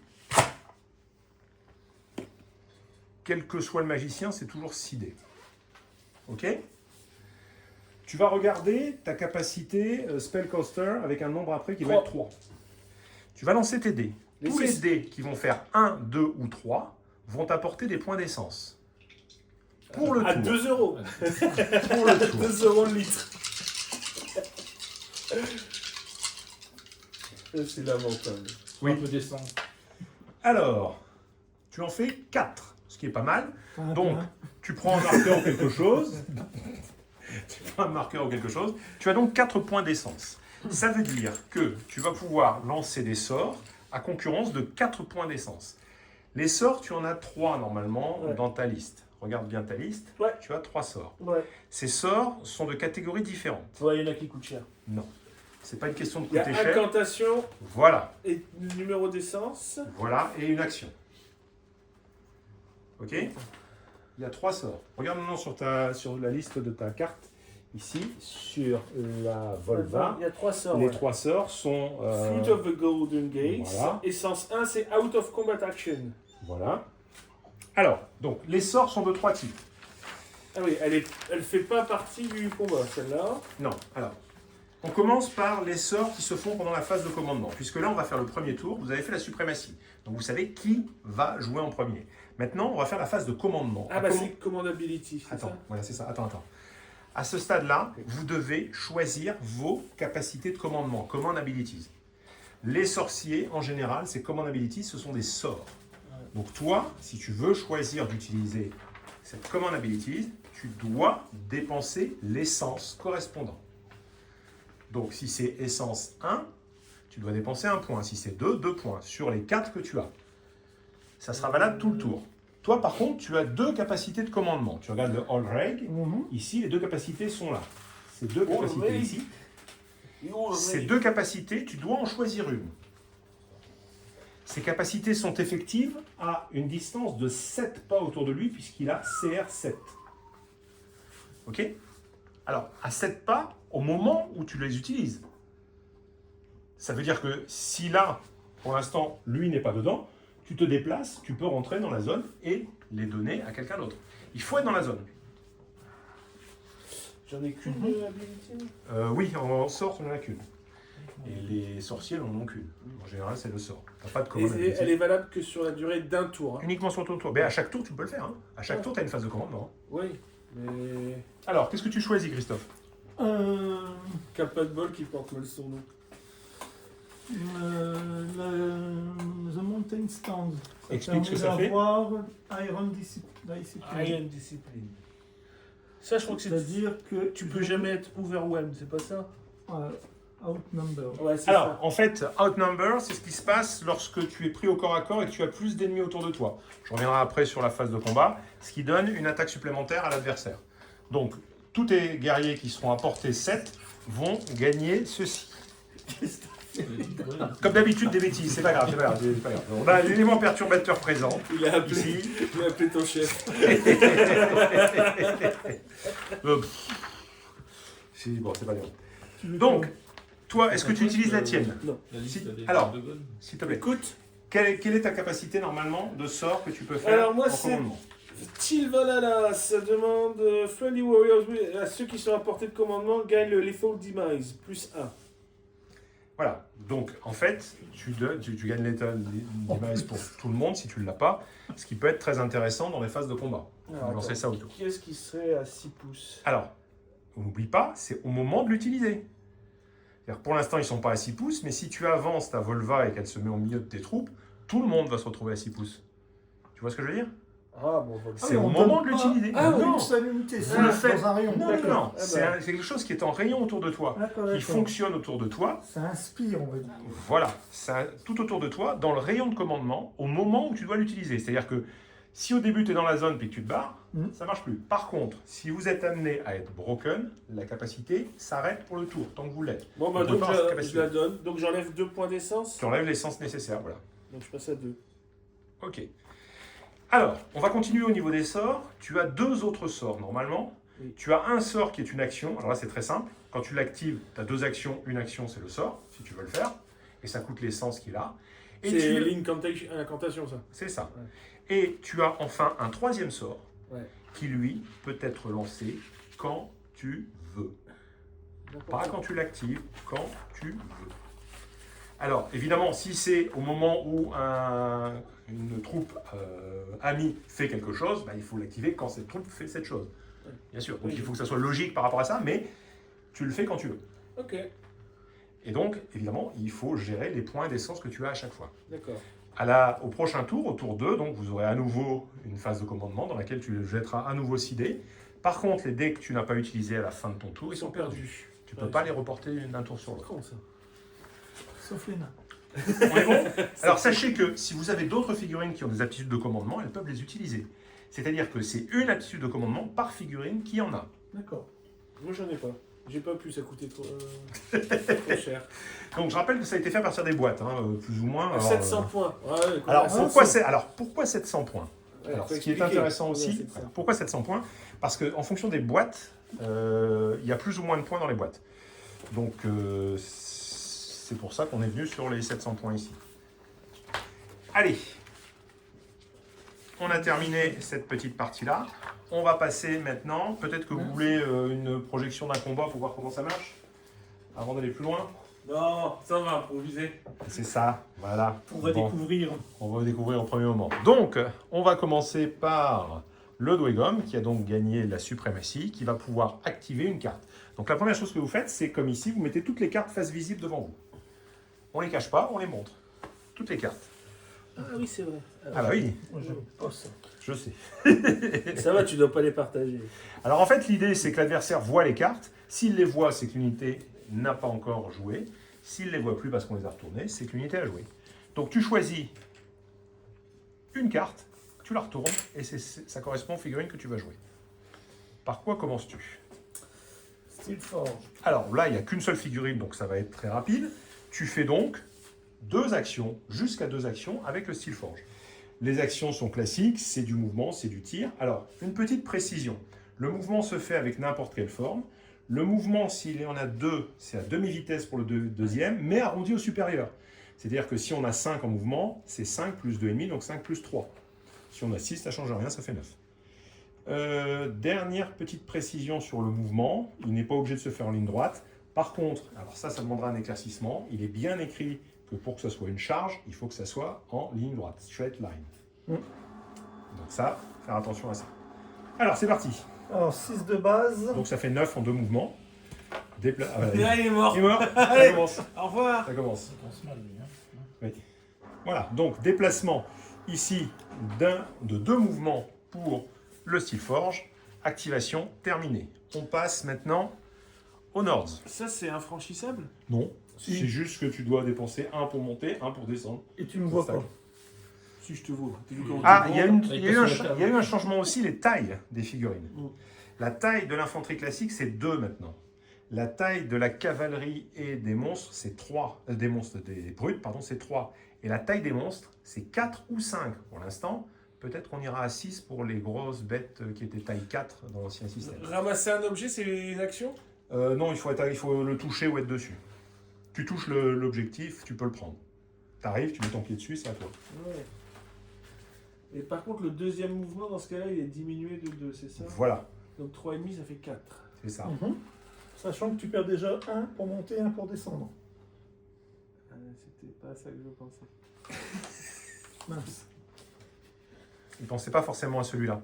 Quel que soit le magicien, c'est toujours 6 dés. Ok? Tu vas regarder ta capacité Spellcaster avec un nombre après qui va être 3. Tu vas lancer tes dés. Tous les dés qui vont faire 1, 2 ou 3 vont t'apporter des points d'essence. Pour le À tour. 2 euros. Pour le tour. 2 euros le litre. C'est lamentable. Oui. Un peu descendre. Alors, tu en fais 4, ce qui est pas mal. Un Donc, plein. tu prends un marqueur ou quelque chose. Tu as donc 4 points d'essence. Ça veut dire que tu vas pouvoir lancer des sorts à concurrence de 4 points d'essence. Les sorts, tu en as 3 normalement dans ta liste. Regarde bien ta liste. Ouais. Tu as 3 sorts. Ouais. Ces sorts sont de catégories différentes. Ouais, il y en a qui coûtent cher. Non. C'est pas une question de Il y a coûter cher. incantation Voilà. et numéro d'essence. Voilà. Et une action. Ok? Il y a 3 sorts. Regarde maintenant sur la liste de ta carte. Ici, sur la Volva. Il y a 3 sorts. Les ouais. 3 sorts sont... Fruit of the Golden Gates. Voilà. Essence 1, c'est Out of Combat Action. Voilà. Alors, donc, les sorts sont de 3 types. Ah oui, elle fait pas partie du combat, celle-là. Non, alors, on commence par les sorts qui se font pendant la phase de commandement. Puisque là, on va faire le premier tour. Vous avez fait la suprématie. Donc, vous savez qui va jouer en premier. Maintenant, on va faire la phase de commandement. Ah bah c'est Commandability, c'est Attends, ça. voilà, c'est ça. Attends. À ce stade-là, vous devez choisir vos capacités de commandement, Command Abilities. Les sorciers, en général, ces Command Abilities, ce sont des sorts. Donc toi, si tu veux choisir d'utiliser cette Command Abilities, tu dois dépenser l'essence correspondant. Donc si c'est essence 1, tu dois dépenser 1 point. Si c'est 2, 2 points. Sur les 4 que tu as. Ça sera valable tout le tour. Toi, par contre, tu as 2 capacités de commandement. Tu regardes le All Reg. Ici, les 2 capacités sont là. Ces 2 capacités ici. Ces 2 capacités, tu dois en choisir une. Ces capacités sont effectives à une distance de 7 pas autour de lui, puisqu'il a CR7. Ok? Alors, à 7 pas, au moment où tu les utilises. Ça veut dire que si là, pour l'instant, lui n'est pas dedans, tu te déplaces, tu peux rentrer dans la zone et les donner à quelqu'un d'autre. Il faut être dans la zone. J'en ai qu'une ability. Oui, en sort, on n'en a qu'une. Et les sorciers n'en ont qu'une. En général, c'est le sort. T'as pas de commande. Et elle est valable que sur la durée d'un tour. Hein. Uniquement sur ton tour. Mais à chaque tour, tu peux le faire. Hein. À chaque tour, tu as une phase de commandement. Oui, mais... Alors, qu'est-ce que tu choisis, Christophe? Capot Ball qui porte mal son nom. The Mountain Stand. Explique ce que ça fait. Avoir Iron Discipline. Iron Discipline. Ça, je crois que c'est... C'est-à-dire que Tu peux jamais être overwhelmed, c'est pas ça? Outnumber. Ouais, c'est Alors, en fait, outnumber, c'est ce qui se passe lorsque tu es pris au corps à corps et que tu as plus d'ennemis autour de toi. Je reviendrai après sur la phase de combat, ce qui donne une attaque supplémentaire à l'adversaire. Donc, tous tes guerriers qui seront à portée 7 vont gagner ceci. Comme d'habitude, des bêtises, c'est pas grave, c'est pas grave, c'est pas grave. On a l'élément perturbateur présent. Il a appelé, Ici. il a appelé ton chef. Bon, c'est pas grave. Tu veux Donc, que- toi, est-ce que tu utilises la tienne? Non. La liste des Alors. de bonnes. S'il te plaît. Écoute, Quelle est ta capacité normalement de sort que tu peux faire Alors, moi, en c'est- commandement? Chilvalala, ça demande Friendly Warriors, oui, à ceux qui sont à portée de commandement gagnent le Lethal Demise, plus 1. Voilà. Donc, en fait, tu gagnes l'état demise pour tout le monde si tu ne l'as pas, ce qui peut être très intéressant dans les phases de combat. On va lancer ça autour. Qui est-ce qui serait à 6 pouces? Alors, on n'oublie pas, c'est au moment de l'utiliser. C'est-à-dire, pour l'instant, ils ne sont pas à 6 pouces, mais si tu avances ta Volva et qu'elle se met au milieu de tes troupes, tout le monde va se retrouver à 6 pouces. Tu vois ce que je veux dire? Ah, bon, bon. C'est au moment de l'utiliser. Ah, oui, non, Une seule unité, vous c'est le faites. dans un rayon. non, non, D'accord. non. Ah bah. C'est quelque chose qui est en rayon autour de toi, D'accord, qui d'accord. fonctionne autour de toi. Ça inspire, on va dire. Voilà, tout autour de toi, dans le rayon de commandement, au moment où tu dois l'utiliser. C'est-à-dire que si au début tu es dans la zone puis que tu te barres, ça marche plus. Par contre, si vous êtes amené à être broken, la capacité s'arrête pour le tour, tant que vous l'êtes. Bon, bah, On peut donc pas avoir cette je capacité. la donne. Donc j'enlève 2 points d'essence. Tu enlèves l'essence nécessaire, voilà. Donc je passe à 2. Ok. Alors, on va continuer au niveau des sorts. Tu as 2 autres sorts normalement. Oui. Tu as un sort qui est une action. Alors là, c'est très simple. Quand tu l'actives, tu as 2 actions. Une action, c'est le sort, si tu veux le faire. Et ça coûte l'essence qu'il a. Et C'est tu... l'incantation, ça. C'est ça. Ouais. Et tu as enfin un 3e sort Ouais. qui, lui, peut être lancé quand tu veux. Pas quand tu l'actives, quand tu veux. Alors, évidemment, si c'est au moment où une troupe amie fait quelque chose, bah, il faut l'activer quand cette troupe fait cette chose. Ouais. Bien sûr. Donc, Oui. il faut que ça soit logique par rapport à ça, mais tu le fais quand tu veux. Ok, Et donc, évidemment, il faut gérer les points d'essence que tu as à chaque fois. d'accord. Au prochain tour, au tour 2, donc vous aurez à nouveau une phase de commandement dans laquelle tu jetteras à nouveau 6 dés. Par contre, les dés que tu n'as pas utilisés à la fin de ton tour, ils sont perdus. Tu ne peux Ouais. pas les reporter d'un tour sur C'est l'autre. con, ça. Sauf les nains. On est bon? Alors sachez que si vous avez d'autres figurines qui ont des aptitudes de commandement, elles peuvent les utiliser. C'est-à-dire que c'est une aptitude de commandement par figurine qui en a. D'accord. Moi, j'en ai pas. J'ai pas pu, ça coûtait trop cher. Donc je rappelle que ça a été fait à partir des boîtes, hein, plus ou moins. Alors, 700 points. Ouais, Alors, combien? pourquoi 700 points? Ouais, Alors, faut ce qui est expliquer. intéressant Ouais, aussi, c'est ça. pourquoi 700 points? Parce qu'en fonction des boîtes, il y a plus ou moins de points dans les boîtes. Donc, c'est pour ça qu'on est venu sur les 700 points ici. Allez, on a terminé cette petite partie-là. On va passer maintenant, peut-être que vous voulez une projection d'un combat pour voir comment ça marche, avant d'aller plus loin. Non, ça va improviser. C'est ça, voilà. On va Bon. découvrir. On va découvrir au premier moment. Donc, on va commencer par le Dwegom, qui a donc gagné la suprématie, qui va pouvoir activer une carte. Donc, la première chose que vous faites, c'est comme ici, vous mettez toutes les cartes face visible devant vous. On les cache pas, on les montre. Toutes les cartes. Ah oui, c'est vrai. Ah bah oui, Moi, je pas ça. je sais. Ça va, tu dois pas les partager. Alors, en fait, l'idée, c'est que l'adversaire voit les cartes. S'il les voit, c'est que l'unité n'a pas encore joué. S'il ne les voit plus parce qu'on les a retournées, c'est que l'unité a joué. Donc, tu choisis une carte, tu la retournes, et ça correspond aux figurines que tu vas jouer. Par quoi commences-tu? Steelforge. Alors là, il n'y a qu'une seule figurine, donc ça va être très rapide. Tu fais donc 2 actions, jusqu'à 2 actions avec le Steelforge. Les actions sont classiques, c'est du mouvement, c'est du tir. Alors, une petite précision. Le mouvement se fait avec n'importe quelle forme. Le mouvement, s'il y en a 2, c'est à demi-vitesse pour le deuxième, mais arrondi au supérieur. C'est-à-dire que si on a 5 en mouvement, c'est 5 plus 2,5, donc 5 plus 3. Si on a 6, ça ne change rien, ça fait 9. Dernière petite précision sur le mouvement, il n'est pas obligé de se faire en ligne droite. Par contre, alors ça demandera un éclaircissement, il est bien écrit que pour que ce soit une charge, il faut que ça soit en ligne droite, straight line. Donc ça, faire attention à ça. Alors c'est parti. Alors, 6 de base. Donc ça fait 9 en 2 mouvements. Là, il est mort. Il est mort, ça Allez. commence. Au revoir. Ça commence. Ça pense mal, lui. Hein. Voilà, donc déplacement ici de 2 mouvements pour le Steelforge. Activation terminée. On passe maintenant Honored. Ça, c'est infranchissable? Non, Si. c'est juste que tu dois dépenser un pour monter, un pour descendre. Et tu me vois Ça. pas. Si je te vois. T'as vu comment Ah, tu il y a prends eu il passe sur la table. un changement aussi, les tailles des figurines. Mm. La taille de l'infanterie classique, c'est 2 maintenant. La taille de la cavalerie et des monstres, c'est 3. Des monstres, des brutes, pardon, c'est 3. Et la taille des monstres, c'est 4 ou 5 pour l'instant. Peut-être qu'on ira à 6 pour les grosses bêtes qui étaient taille 4 dans l'ancien système. Ramasser un objet, c'est une action? Non, il faut le toucher ou être dessus. Tu touches l'objectif, tu peux le prendre. T'arrives, tu mets ton pied dessus, c'est à toi. Ouais. Et par contre, le deuxième mouvement, dans ce cas-là, il est diminué de 2, c'est ça? Voilà, Donc 3,5, ça fait 4. c'est ça. Mhm. Sachant que tu perds déjà un pour monter, un pour descendre. C'était pas ça que je pensais. Mince. Ne pensez pas forcément à celui-là.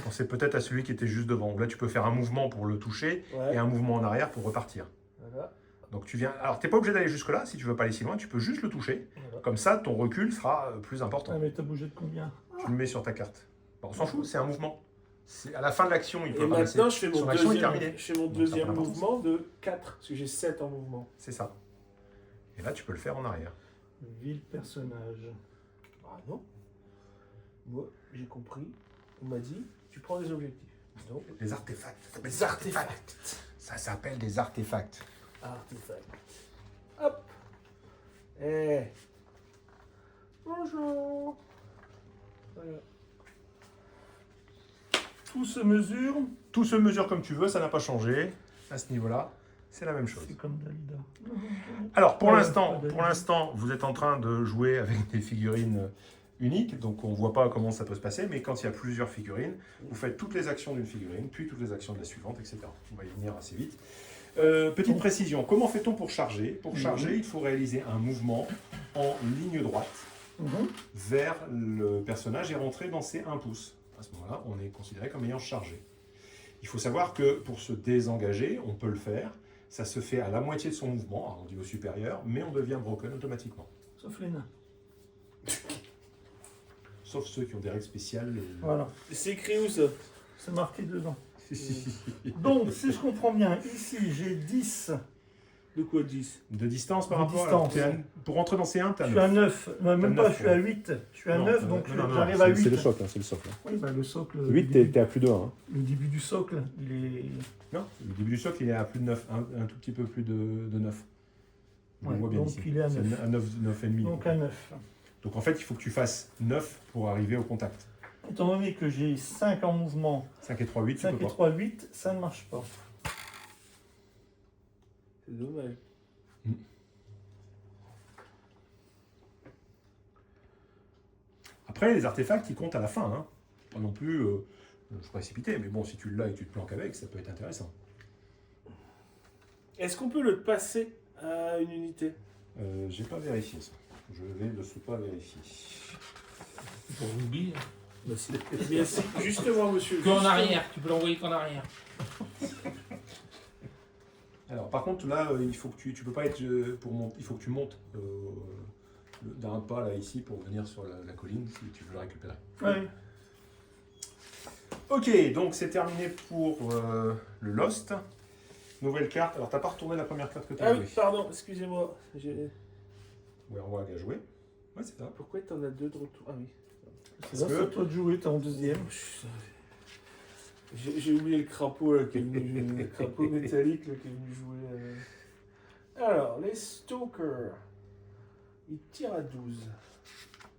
Pensez peut-être à celui qui était juste devant. Là, tu peux faire un mouvement pour le toucher Ouais. et un mouvement en arrière pour repartir. Voilà. Donc tu viens. Alors, tu n'es pas obligé d'aller jusque-là si tu veux pas aller si loin. Tu peux juste le toucher. Voilà. Comme ça, ton recul sera plus important. Ah, mais t'as bougé de combien? Tu le mets sur ta carte. Bon, on s'en fout, c'est un mouvement. À la fin de l'action, il Et peut ramasser. maintenant, je fais mon Son action est deuxième, terminée. je fais mon Donc, ça deuxième n'a pas d'importance. mouvement de 4, parce que j'ai 7 en mouvement. C'est ça. Et là, tu peux le faire en arrière. Ville personnage. Ah non. Moi, j'ai compris. On m'a dit, tu prends des objectifs. Donc, Les artefacts. Ça s'appelle des artefacts. Ça s'appelle des artefacts. Artefacts. Hop. Eh. Bonjour. Voilà. Tout se mesure. Tout se mesure comme tu veux, ça n'a pas changé. À ce niveau-là, c'est la même chose. C'est comme Dalida. Alors, pour Ouais, l'instant, pas de- vous êtes en train de jouer avec des figurines uniques, donc on ne voit pas comment ça peut se passer, mais quand il y a plusieurs figurines, vous faites toutes les actions d'une figurine, puis toutes les actions de la suivante, etc. On va y venir assez vite. Petite précision, comment fait-on pour charger? Pour charger, il faut réaliser un mouvement en ligne droite Mhm. vers le personnage et rentrer dans ses 1 pouce. À ce moment-là, on est considéré comme ayant chargé. Il faut savoir que pour se désengager, on peut le faire. Ça se fait à la moitié de son mouvement, au niveau supérieur, mais on devient broken automatiquement. Sauf les nains. Sauf ceux qui ont des règles spéciales. Voilà. C'est écrit où ça? C'est marqué dedans. Donc, si je comprends bien, ici j'ai 10. De quoi 10? De distance par De rapport distance. pour rentrer dans C1, tu Je as suis à 9. Non, même T'as pas, 9, je suis à 8. Je suis à 9, donc j'arrive à 8. C'est le socle, c'est le socle. Oui, bah, le socle. 8, t'es à plus de 1. Le début du socle, il est. Non, le début du socle, il est à plus de 9, un tout petit peu plus de 9. On Ouais, le voit bien donc ici. il est à C'est 9. à 9, 9,5. Donc à 9. Donc en fait, il faut que tu fasses 9 pour arriver au contact. Étant donné que j'ai 5 en mouvement, 5 et 3, 8, tu 5 peux et pas. 3, 8, ça ne marche pas. C'est dommage. Après, les artefacts, ils comptent à la fin. Hein. Pas non plus je précipité, mais bon, si tu l'as et que tu te planques avec, ça peut être intéressant. Est-ce qu'on peut le passer à une unité? J'ai pas vérifié ça. Je vais de ce pas vérifier. Pour Ruby, Merci. Justement, monsieur. qu'en justement. arrière, tu peux l'envoyer qu'en arrière. Alors, par contre, là, il faut que tu peux pas être il faut que tu montes d'un pas là ici pour venir sur la colline si tu veux le récupérer. Oui. Ok, donc c'est terminé pour le Lost. Nouvelle carte. Alors, t'as pas retourné la première carte que tu as Ah jouée. oui, pardon, excusez-moi. Werewolf a joué. Ouais, c'est ça. Pourquoi t'en as 2 de retour? Ah oui. C'est là, c'est à toi de jouer, t'es en deuxième. J'ai oublié le crapaud là, qui est venu jouer, le crapaud métallique là, qui est venu jouer. Alors, les Stalkers. Ils tirent à 12.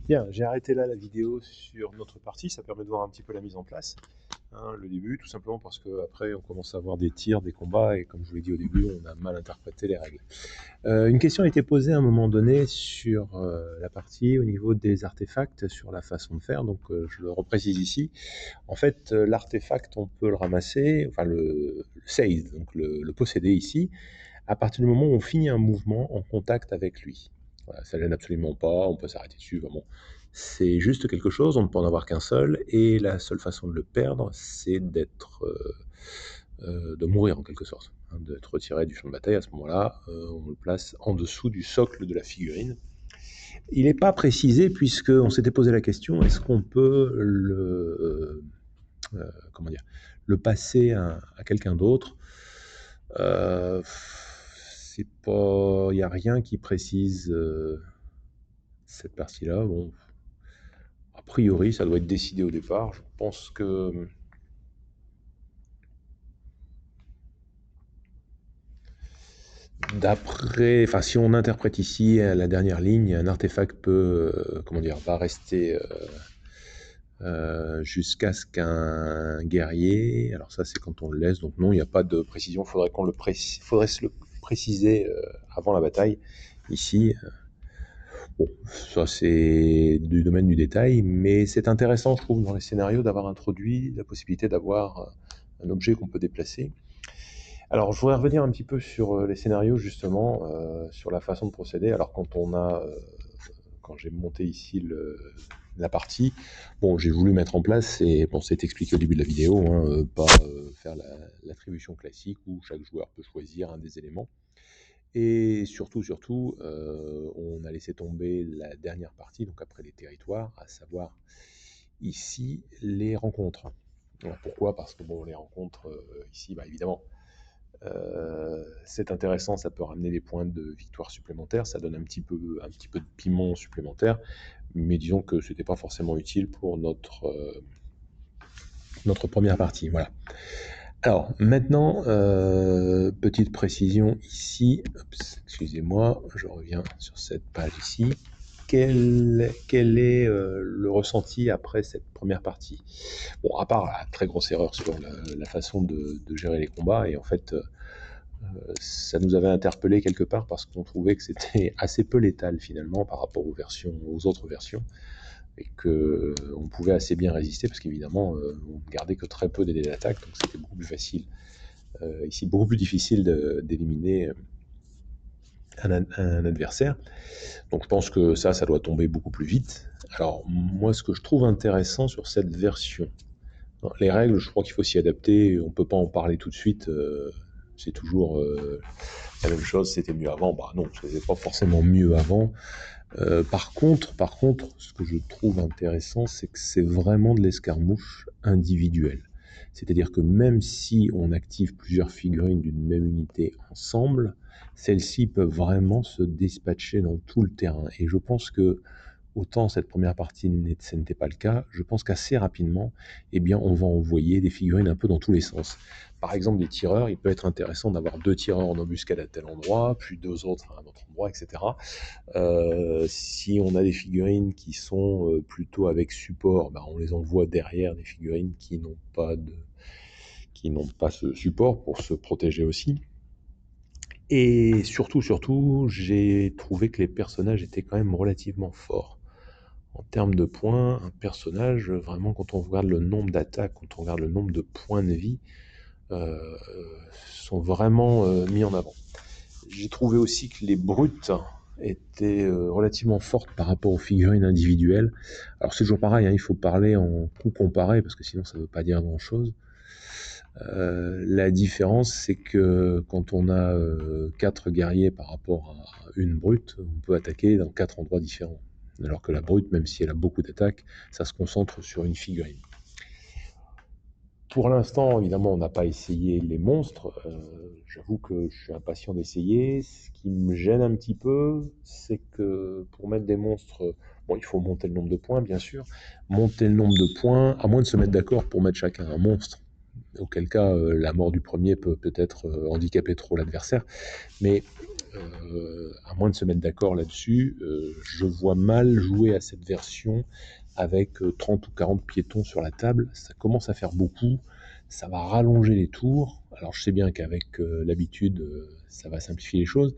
Bien, j'ai arrêté là la vidéo sur notre partie, ça permet de voir un petit peu la mise en place. Hein, le début, tout simplement parce qu'après on commence à avoir des tirs, des combats, et comme je vous l'ai dit au début, on a mal interprété les règles. Une question a été posée à un moment donné sur la partie au niveau des artefacts, sur la façon de faire, donc je le reprécise ici. En fait, l'artefact, on peut le ramasser, enfin le seize, donc le posséder ici, à partir du moment où on finit un mouvement en contact avec lui. Voilà, ça ne gêne absolument pas, on peut s'arrêter dessus, vraiment. C'est juste quelque chose, on ne peut en avoir qu'un seul, et la seule façon de le perdre, c'est d'être, de mourir en quelque sorte, hein, d'être retiré du champ de bataille. À ce moment-là, on le place en dessous du socle de la figurine. Il n'est pas précisé, puisqu'on s'était posé la question, est-ce qu'on peut le passer à quelqu'un d'autre? C'est pas, il n'y a rien qui précise cette partie-là. Bon, a priori, ça doit être décidé au départ. Je pense que d'après, enfin, si on interprète ici la dernière ligne, un artefact peut, comment dire, va rester jusqu'à ce qu'un guerrier. Alors ça, c'est quand on le laisse. Donc non, il n'y a pas de précision. Faudrait se le préciser avant la bataille. Ici, bon, ça c'est du domaine du détail, mais c'est intéressant, je trouve, dans les scénarios d'avoir introduit la possibilité d'avoir un objet qu'on peut déplacer. Alors, je voudrais revenir un petit peu sur les scénarios, justement, sur la façon de procéder. Alors, quand j'ai monté ici la partie, bon, j'ai voulu mettre en place, et bon, c'est expliqué au début de la vidéo, hein, pas faire l'attribution classique où chaque joueur peut choisir un des éléments. Et surtout, on a laissé tomber la dernière partie, donc après les territoires, à savoir ici les rencontres. Alors pourquoi? Parce que bon, les rencontres ici, bah, évidemment, c'est intéressant, ça peut ramener des points de victoire supplémentaires, ça donne un petit peu de piment supplémentaire, mais disons que c'était pas forcément utile pour notre première partie. Voilà. Alors maintenant, petite précision ici, excusez-moi, je reviens sur cette page ici. Quel est le ressenti après cette première partie? Bon, à part la très grosse erreur sur la façon de gérer les combats, et en fait, ça nous avait interpellé quelque part parce qu'on trouvait que c'était assez peu létal finalement par rapport aux autres versions, et qu'on pouvait assez bien résister parce qu'évidemment, on ne gardait que très peu des dés d'attaque, donc c'était beaucoup plus facile. Ici, beaucoup plus difficile d'éliminer un adversaire. Donc je pense que ça doit tomber beaucoup plus vite. Alors moi, ce que je trouve intéressant sur cette version, les règles, je crois qu'il faut s'y adapter, on ne peut pas en parler tout de suite, c'est toujours la même chose, c'était mieux avant. Bah non, c'était pas forcément mieux avant. Par contre, ce que je trouve intéressant, c'est que c'est vraiment de l'escarmouche individuelle. C'est-à-dire que même si on active plusieurs figurines d'une même unité ensemble, celles-ci peuvent vraiment se dispatcher dans tout le terrain. Et je pense que, autant cette première partie, ce n'était pas le cas, je pense qu'assez rapidement, eh bien, on va envoyer des figurines un peu dans tous les sens. Par exemple, des tireurs, il peut être intéressant d'avoir 2 tireurs en embuscade à tel endroit, puis 2 autres à un autre endroit, etc. Si on a des figurines qui sont plutôt avec support, bah, on les envoie derrière des figurines qui n'ont pas ce support pour se protéger aussi. Et surtout, j'ai trouvé que les personnages étaient quand même relativement forts. En termes de points, un personnage, vraiment, quand on regarde le nombre d'attaques, quand on regarde le nombre de points de vie, sont vraiment mis en avant. J'ai trouvé aussi que les brutes étaient relativement fortes par rapport aux figurines individuelles. Alors c'est toujours pareil, hein, il faut parler en coût comparé, parce que sinon ça ne veut pas dire grand-chose. La différence, c'est que quand on a 4 guerriers par rapport à une brute, on peut attaquer dans 4 endroits différents. Alors que la brute, même si elle a beaucoup d'attaques, ça se concentre sur une figurine. Pour l'instant, évidemment, on n'a pas essayé les monstres. J'avoue que je suis impatient d'essayer. Ce qui me gêne un petit peu, c'est que pour mettre des monstres, bon, il faut monter le nombre de points, bien sûr. Monter le nombre de points, à moins de se mettre d'accord pour mettre chacun un monstre. Auquel cas, la mort du premier peut peut-être handicaper trop l'adversaire. Mais à moins de se mettre d'accord là-dessus, je vois mal jouer à cette version avec 30 ou 40 piétons sur la table. Ça commence à faire beaucoup, ça va rallonger les tours. Alors je sais bien qu'avec l'habitude, ça va simplifier les choses.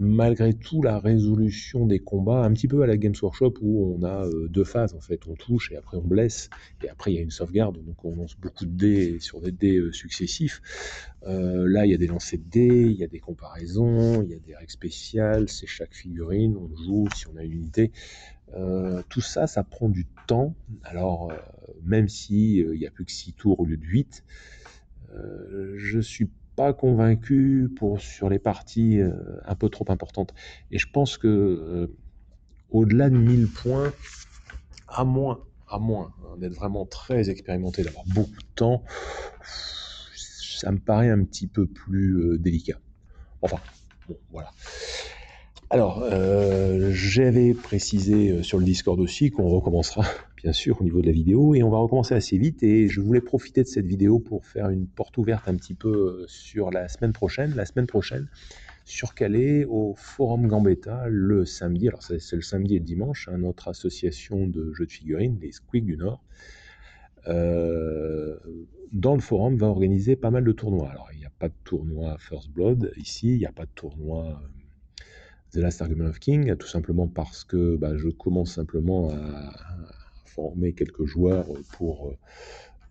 Malgré tout, la résolution des combats, un petit peu à la Games Workshop où on a 2 phases en fait, on touche et après on blesse, et après il y a une sauvegarde, donc on lance beaucoup de dés sur des dés successifs. Là il y a des lancers de dés, il y a des comparaisons, il y a des règles spéciales, c'est chaque figurine, on joue si on a une unité. Tout ça, ça prend du temps. Alors même si il y a plus que 6 tours au lieu de 8, je suis pas convaincu sur les parties un peu trop importantes. Et je pense que au-delà de 1000 points, à moins d'être vraiment très expérimenté, d'avoir beaucoup de temps, ça me paraît un petit peu plus délicat. Enfin, bon, voilà. Alors, j'avais précisé sur le Discord aussi qu'on recommencera, bien sûr, au niveau de la vidéo, et on va recommencer assez vite, et je voulais profiter de cette vidéo pour faire une porte ouverte un petit peu sur la semaine prochaine. La semaine prochaine, sur Calais, au Forum Gambetta, le samedi, alors c'est le samedi et le dimanche, hein, notre association de jeux de figurines, les Squeaks du Nord, dans le forum, va organiser pas mal de tournois. Alors, il n'y a pas de tournoi First Blood ici, il n'y a pas de tournoi The Last Argument of King, tout simplement parce que je commence simplement à former quelques joueurs pour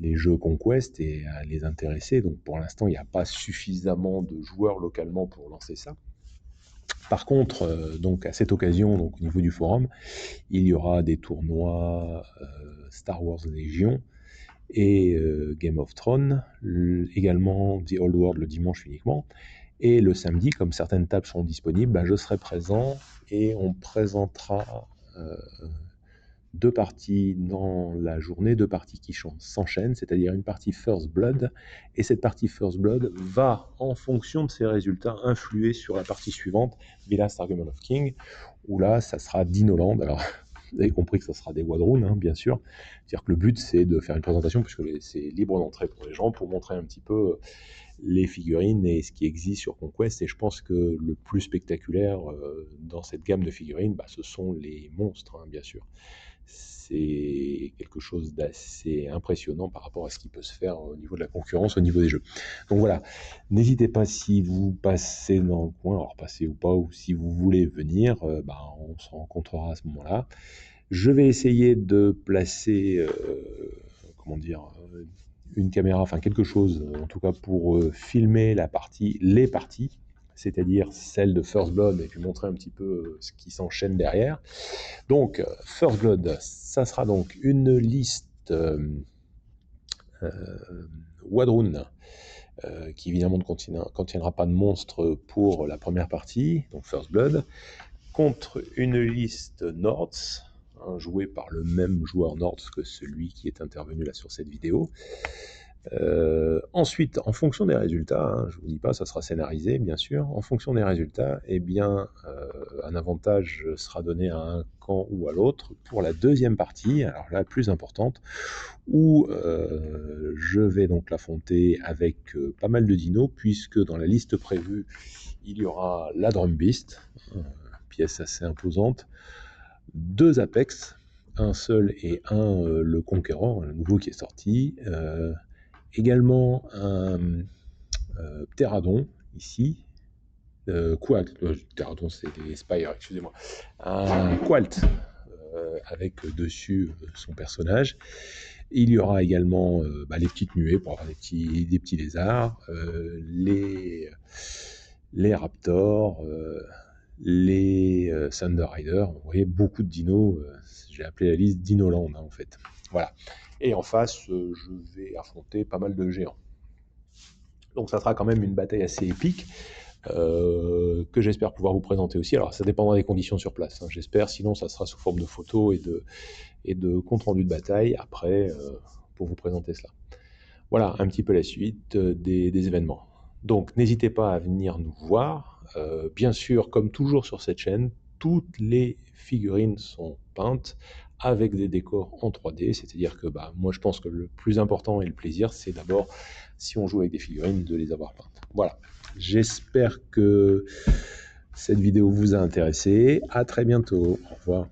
les jeux Conquest et à les intéresser. Donc pour l'instant, il n'y a pas suffisamment de joueurs localement pour lancer ça. Par contre, donc à cette occasion, donc au niveau du forum, il y aura des tournois Star Wars Légion et Game of Thrones, également The Old World le dimanche uniquement. Et le samedi, comme certaines tables seront disponibles, je serai présent et on présentera 2 parties dans la journée, 2 parties qui s'enchaînent, c'est-à-dire une partie First Blood, et cette partie First Blood va, en fonction de ses résultats, influer sur la partie suivante, The Last Argument of King, où là, ça sera Dinoland. Alors, vous avez compris que ça sera des Wadroon, hein, bien sûr. C'est-à-dire que le but, c'est de faire une présentation, puisque c'est libre d'entrée pour les gens, pour montrer un petit peu les figurines et ce qui existe sur Conquest. Et je pense que le plus spectaculaire dans cette gamme de figurines, ce sont les monstres, hein, bien sûr. C'est quelque chose d'assez impressionnant par rapport à ce qui peut se faire au niveau de la concurrence, au niveau des jeux. Donc voilà, n'hésitez pas, si vous passez dans le coin, alors passez ou pas, ou si vous voulez venir, on se rencontrera à ce moment-là. Je vais essayer de placer, une caméra, enfin quelque chose, en tout cas pour filmer les parties, c'est-à-dire celle de First Blood, et puis montrer un petit peu ce qui s'enchaîne derrière. Donc, First Blood, ça sera donc une liste Wadroon, qui évidemment ne contiendra pas de monstres pour la première partie, donc First Blood, contre une liste Nords, jouée par le même joueur Nords que celui qui est intervenu là sur cette vidéo. Ensuite, en fonction des résultats, je ne vous dis pas, ça sera scénarisé bien sûr, en fonction des résultats, un avantage sera donné à un camp ou à l'autre pour la deuxième partie, alors la plus importante, où je vais donc l'affronter avec pas mal de dinos, puisque dans la liste prévue, il y aura la Drum Beast, pièce assez imposante, 2 Apex, un seul et un le Conqueror, le nouveau qui est sorti, également un Pteradon ici, Pteradon c'est des Spire, excusez-moi, un Qualt avec dessus son personnage. Il y aura également les petites nuées pour avoir des petits lézards, les Raptors, les Thunder Riders. Vous voyez, beaucoup de dinos. J'ai appelé la liste Dinoland en fait. Voilà. Et en face, je vais affronter pas mal de géants. Donc ça sera quand même une bataille assez épique, que j'espère pouvoir vous présenter aussi. Alors ça dépendra des conditions sur place, j'espère, sinon ça sera sous forme de photos et de compte rendu de bataille après, pour vous présenter cela. Voilà un petit peu la suite des événements. Donc n'hésitez pas à venir nous voir. Bien sûr, comme toujours sur cette chaîne, toutes les figurines sont peintes avec des décors en 3D, c'est-à-dire que moi je pense que le plus important et le plaisir, c'est d'abord, si on joue avec des figurines, de les avoir peintes. Voilà, j'espère que cette vidéo vous a intéressé. À très bientôt, au revoir.